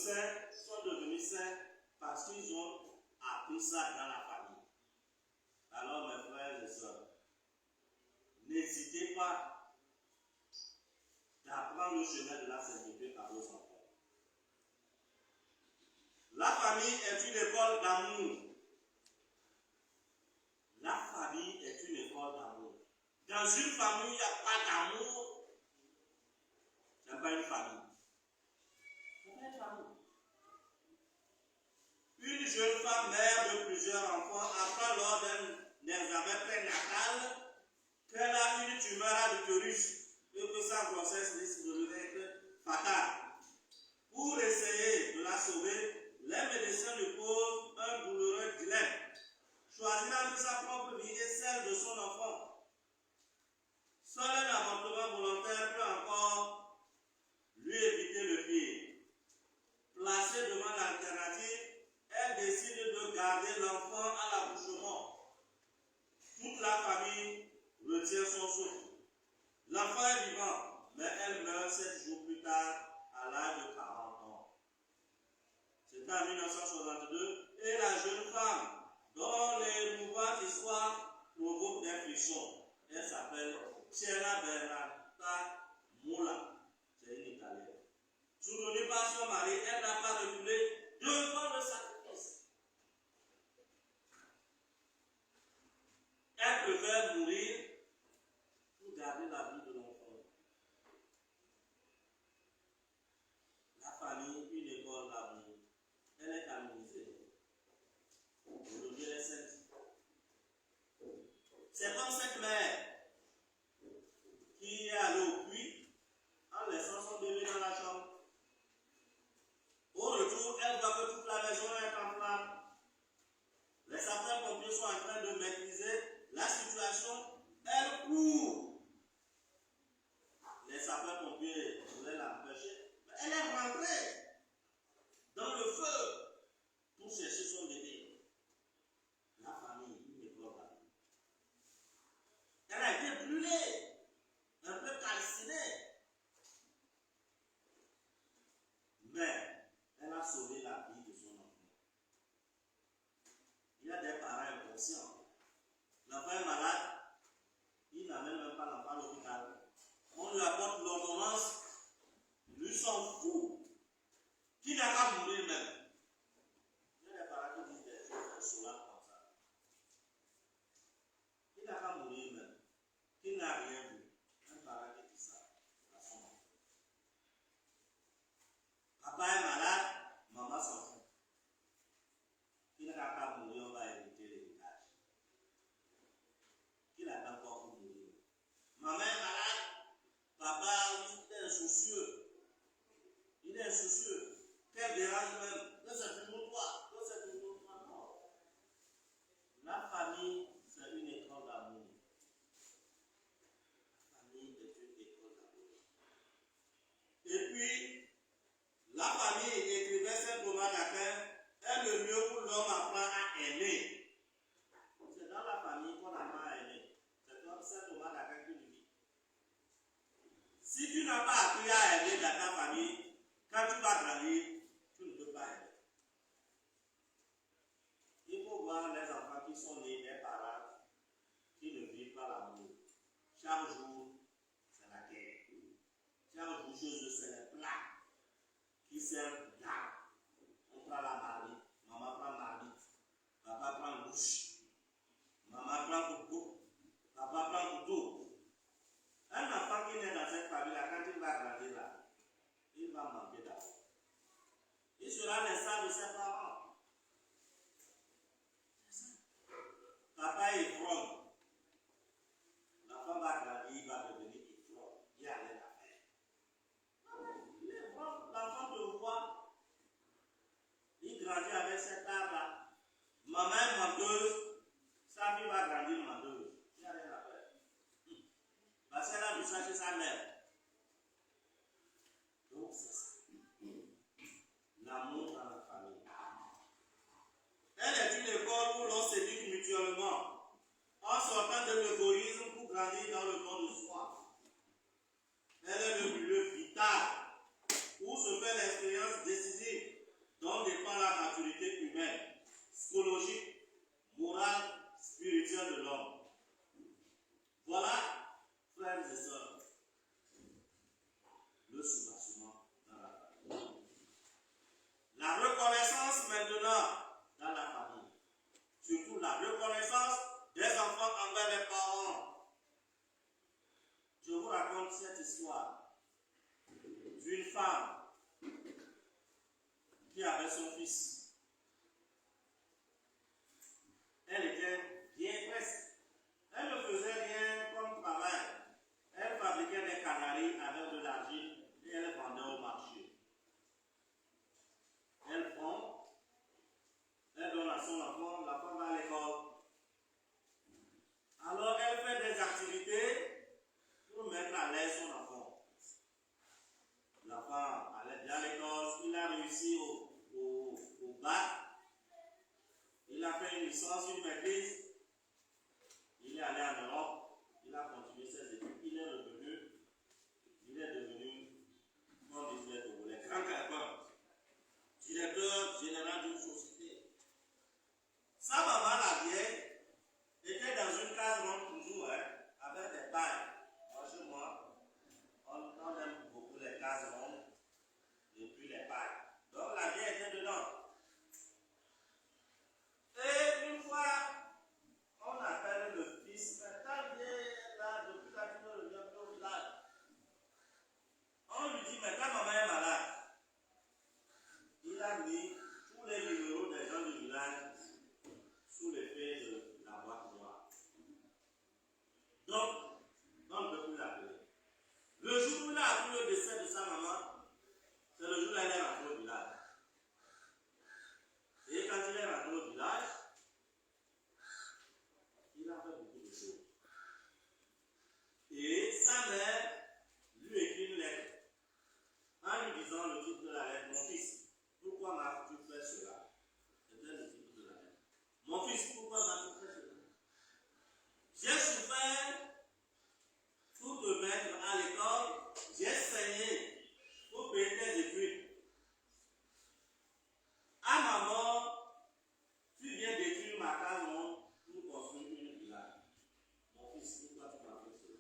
saints sont devenus saints parce qu'ils ont appris ça dans la famille. Alors mes frères et sœurs, n'hésitez pas d'apprendre le chemin de la sainteté à vos enfants. La famille est une école d'amour. La famille est une école d'amour. Dans une famille, il n'y a pas d'amour. Ce n'est pas une famille. Ce n'est pas une famille. Une jeune femme, mère de plusieurs enfants, apprend lors d'un examen prénatal qu'elle a une tumeur à l'utérus et que sa grossesse risque de lui être fatale. Pour essayer de la sauver, les médecins lui posent un douloureux dilemme. Choisir entre sa propre vie et celle de son enfant. Seul un avortement volontaire peut encore lui éviter le pire. Placée devant l'alternative, elle décide de garder l'enfant à l'accouchement. Toute la famille retient son souffle. L'enfant est vivant, mais elle meurt 7 jours plus tard à l'âge de 40 ans. C'était en 1962 et la jeune femme dont l'émouvante histoire provoque des frissons. Elle s'appelle Chiara Bernata Mola. C'est une Italienne. Soutenue par son mari, elle n'a pas reculé devant le sacrifice. Elle préfère mourir pour garder la vie de l'enfant. La famille, une école d'amour. Elle est canonisée. Aujourd'hui, elle est sainte. C'est comme cette mère qui est allée au puits en laissant son bébé dans la chambre. Au retour, elle voit que toute la maison est en flammes. Les sapeurs-pompiers sont en train de maîtriser la situation. Elle court. Les sapeurs-pompiers voulaient l'empêcher. Mais elle est rentrée dans le feu pour chercher son bébé. La famille, une école d'amour. Elle a été brûlée, un peu calcinée. Mais elle a sauvé la vie de son enfant. Il y a des parents inconscients. L'enfant est malade, il n'amène même pas l'enfant à l'hôpital. On lui apporte l'ordonnance, lui s'en fout. Qui n'a qu'à mourir même. Il y a des parents qui disent des choses insolentes comme ça. Qui n'a qu'à mourir même. Qui n'a rien vu. Un parent qui dit ça à son enfant. Papa est malade, maman s'en fout. Qui n'a qu'à mourir, on va éviter l'héritage. Qui n'a encore pour mourir. Maman est malade, papa il est insoucieux. Il est insoucieux. Qu'elle dérange même. Que c'est toujours toi. Que c'est toujours toi. Non. La famille, c'est une école d'amour. La famille est une école d'amour. Et puis, la famille, écrivait Saint Thomas d'Aquin, est le lieu où l'homme apprend à aimer. C'est dans la famille qu'on apprend à aimer. C'est comme Saint Thomas d'Aquin qui le dit. Si tu n'as pas appris à aimer dans ta famille, quand tu vas grandir, tu ne peux pas aimer. Il faut voir les enfants qui sont nés des parents qui ne vivent pas l'amour. Chaque jour, c'est la guerre. Chaque jour, chez eux, c'est les plats qui servent d'armes. On prend la marmite, maman prend marmite, papa prend bouche, maman prend couteau, papa prend couteau. Un enfant qui naît dans cette famille-là, quand il va grandir là, il va manquer d'amour. Il sera l'instant de ses parents. Papa est ivrogne. L'enfant va grandir, il va devenir ivrogne. Il y a rien à faire. Il est ivrogne. L'enfant te voit. Il grandit avec cet art-là. Maman est menteuse. Sa fille va grandir menteuse. Il n'y a rien à faire. Parce qu'elle a vu ça chez sa mère. Donc c'est ça. L'amour dans la famille. Elle est une école où l'on s'éduque mutuellement, en sortant de l'égoïsme pour grandir dans le don de soi. Elle est le milieu vital où se fait l'expérience décisive vers les parents. Je vous raconte cette histoire d'une femme qui avait son fils. Elle était bien presse. Elle ne faisait rien comme travail. Elle fabriquait des canaris avec de l'argile et elle vendait au marché. Elle prend, elle donne à son enfant, l'enfant va à l'école. Alors elle fait des activités pour mettre à l'aise son enfant. L'enfant allait bien à l'école, il a réussi au bac, il a fait une licence, une maîtrise, il est allé en Europe, il a continué ses études, il est devenu, comme disait le Togolais, grand capeur, directeur général d'une société. Sa maman, la vieille, était dans une case ronde toujours, avec des pailles. Moi, chez moi, on aime beaucoup les cases rondes et puis les pailles. Donc la vieille était dedans. Et une fois, on appelle le fils, mais quand il est là, depuis la fin de revient au village, on lui dit, mais ta maman est malade. Il a mis tous les numéros des gens du village sous l'effet de la boîte noire. Donc, on ne peut plus l'appeler. Le jour où il a appris le décès de sa maman, c'est le jour où il est rentré au village. Et quand il est rentré au village, il a fait beaucoup de choses. Et sa mère lui écrit une lettre en lui disant le titre de la lettre: mon fils, pourquoi m'as-tu fait cela? C'était le titre de la lettre. Mon fils, pourquoi m'as-tu fait cela? J'ai souffert pour te mettre à l'école, j'ai saigné pour payer tes études. À ma mort, tu viens détruire ma case ronde pour construire une villa. Mon fils, pourquoi tu m'as fait cela?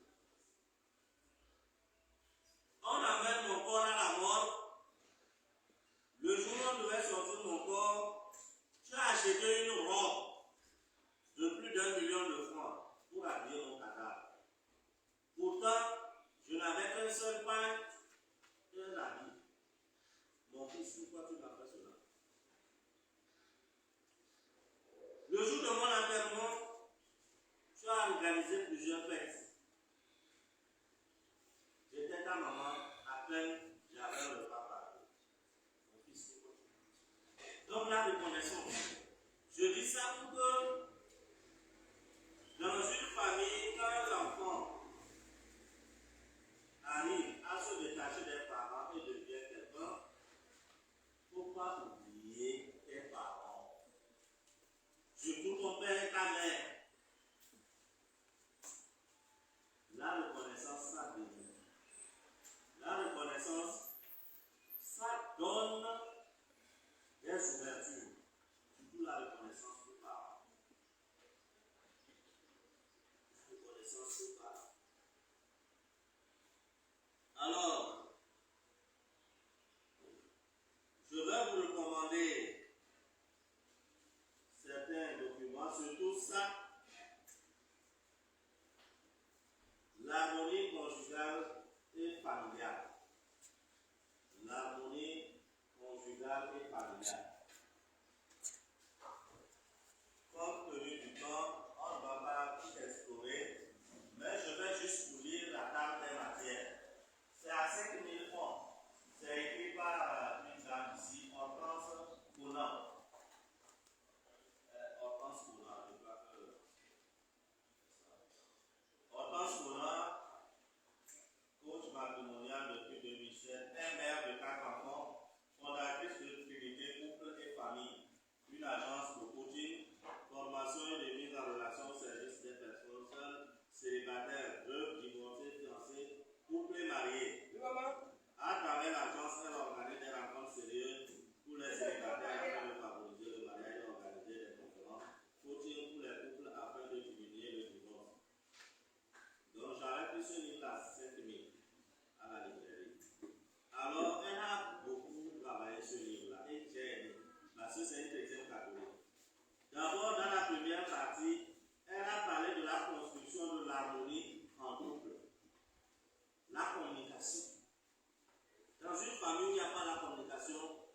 On amène mon corps à la mort. Le jour où on devait sortir mon corps, tu as acheté une robe de plus d'1 million de francs pour habiller mon cadavre. Pourtant, je n'avais qu'un seul pain et un habit. Mon fils, pourquoi tu m'as fait cela? Le jour de mon enterrement, tu as organisé plusieurs fêtes. J'étais ta maman, à peine j'avais un repas par jour. Mon fils, pourquoi tu m'as fait cela? Donc la reconnaissance. Je dis ça pour que dans une famille, quand l'enfant arrive à se détacher des parents et devient quelqu'un, il ne faut pas oublier tes parents. Surtout ton père et ta mère. La reconnaissance, ça bénit. La reconnaissance, ça donne des ouvertures. Surtout la reconnaissance aux parents. La reconnaissance aux parents. Alors, je vais vous recommander certains documents, surtout ça. L'harmonie conjugale et familiale. L'harmonie conjugale et familiale. Compte tenu du temps, on ne va pas tout explorer, mais je vais juste vous lire la table des matières. C'est à 5000 francs. C'est écrit par une dame ici, Hortense Conan. Hortense Conan, je crois que. Hortense Conan, coach matrimonial depuis 2007, est mère de 4 enfants, fondatrice de Trinité Couple et Famille, une agence de coaching, formation et de mise en relation au service des personnes seules, célibataires, veuves, divorcées, fiancées, couples et mariés. À travers l'agence, elle organise des rencontres sérieuses pour les célibataires afin de favoriser le mariage et organiser des conférences, coaching pour les couples afin de diminuer le divorce. Donc j'avais pris ce livre à 5000 à la librairie. Alors, impossible. Dans une famille où il n'y a pas la communication,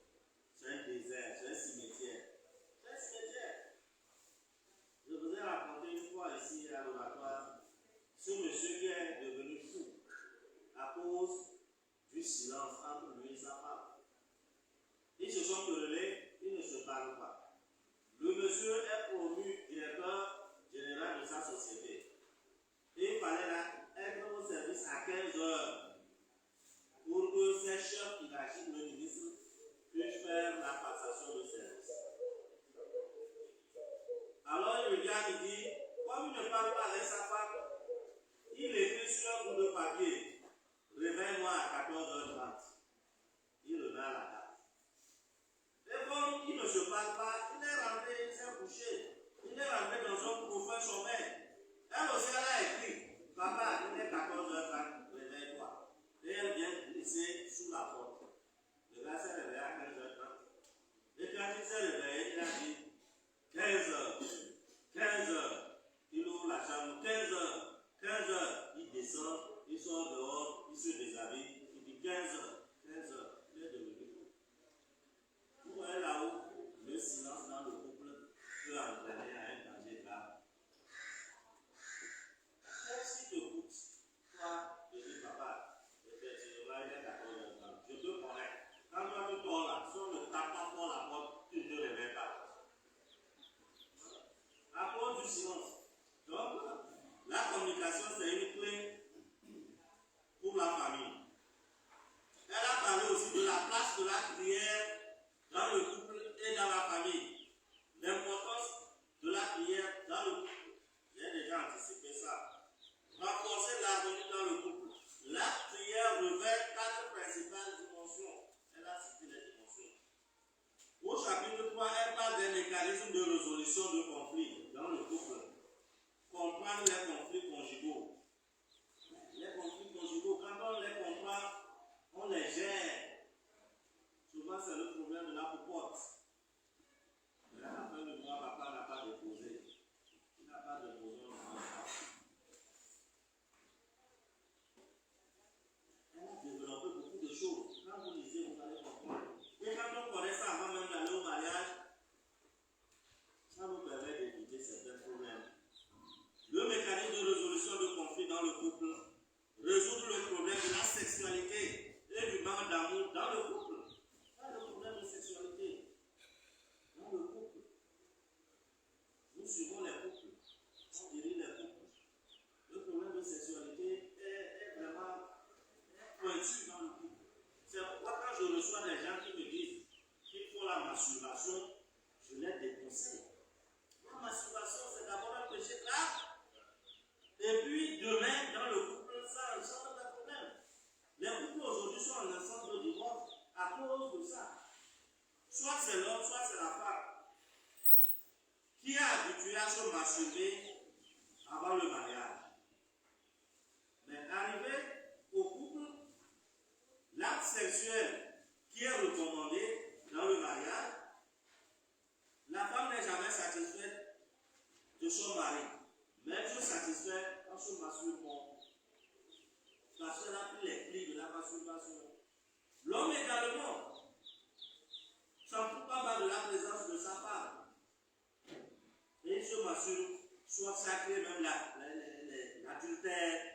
c'est un désert, c'est un cimetière. C'est un cimetière. Je vous ai raconté une fois ici à l'oratoire ce monsieur qui est devenu fou à cause du silence entre lui et sa femme. Ils se sont querellés, ils ne se parlent pas. Le monsieur est promu directeur général de sa société. Et il fallait là être au service à 15 heures pour que ses chefs hiérarchiques, le ministre, puissent faire la passation de service. Alors il regarde et dit, comme il ne parle pas avec sa femme, il écrit sur un bout de papier, réveille-moi à 14h30. Il remet à la table. Et comme il ne se parle pas, il est rentré, il s'est couché. Il est rentré dans son profond sommeil. Elle aussi, elle a écrit, papa, il est 14h30, réveille-toi. Et elle vient glisser sous la porte. Le gars s'est réveillé à 15h30. Et quand il s'est réveillé, il a dit 15h, 15h. Il ouvre la chambre, 15h, 15h. Il descend, il sort dehors, il se déshabille. Il dit 15h, 15h. Il est devenu fou. Vous voyez là-haut, le silence dans le couple peut entraîner à un danger grave. Si tu écoutes, toi, je dis papa, effectivement, il est 14h30. Je te connais. Quand toi tu dors là, si on ne tape pas fort la porte, tu ne te réveilles pas. À cause du silence. Donc, la communication, c'est une clé pour la famille. Elle a parlé aussi de la place de la prière dans le couple et dans la famille. L'importance de la prière dans le couple. J'ai déjà anticipé ça. Renforcer l'harmonie dans le couple. La prière revêt 4 principales dimensions. Elle a cité les dimensions. Au chapitre 3, elle parle des mécanismes de résolution de conflits dans le couple. Comprendre les conflits conjugaux. Les conflits conjugaux, quand on les comprend, on les gère. Souvent, c'est le problème de la popote. Mais à la fin du mois, papa n'a pas déposé. Il n'a pas déposé, on ne mange pas. Elle a développé beaucoup de choses. Quand vous lisez, vous allez comprendre. Et quand on connaît ça avant même d'aller au mariage, ça nous permet d'éviter certains problèmes. Le mécanisme de résolution de conflits dans le couple, résoudre le problème de la sexualité et du manque d'amour dans le couple. Pas le problème de sexualité dans le couple. Nous suivons les couples, on dirige les couples. Le problème de sexualité est vraiment pointu dans le couple. C'est pourquoi quand je reçois des gens qui me disent qu'il faut la masturbation, je les déconseille. La masturbation, c'est d'abord un péché grave. Et puis, demain, dans le couple, ça engendre des problèmes. Les couples aujourd'hui sont en instance de divorce à cause de ça. Soit c'est l'homme, soit c'est la femme qui est habitué à se masturber avant le mariage. Mais arrivé au couple, l'acte sexuel qui est recommandé dans le mariage, la femme n'est jamais satisfaite de son mari. Mais elle se satisfait en se masturbant. Parce qu'elle a pris les plis de la masturbation. L'homme également s'en fout pas de la présence de sa femme. Et il se masturbe, soit sacré, même l'adultère,